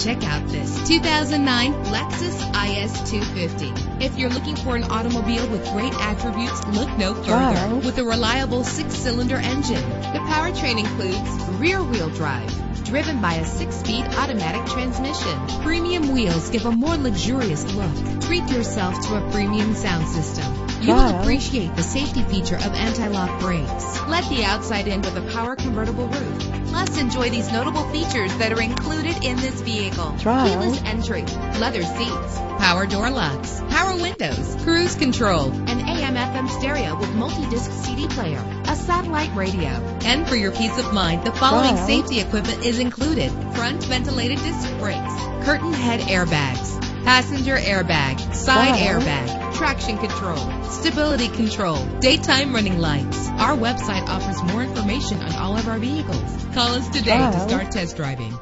Check out this 2009 Lexus IS250. If you're looking for an automobile with great attributes, look no further. With a reliable 6-cylinder engine, the powertrain includes rear-wheel drive, driven by a 6-speed automatic transmission. Premium wheels give a more luxurious look. Treat yourself to a premium sound system. You will appreciate the safety feature of anti-lock brakes. Let the outside in with a power convertible roof. Plus, enjoy these notable features that are included in this vehicle. Keyless entry, leather seats, power door locks, power windows, cruise control, an AM/FM stereo with multi-disc CD player, a satellite radio. And for your peace of mind, the following safety equipment is included: front ventilated disc brakes, curtain head airbags, passenger airbag, side airbag, traction control, stability control, daytime running lights. Our website offers more information on all of our vehicles. Call us today to start test driving.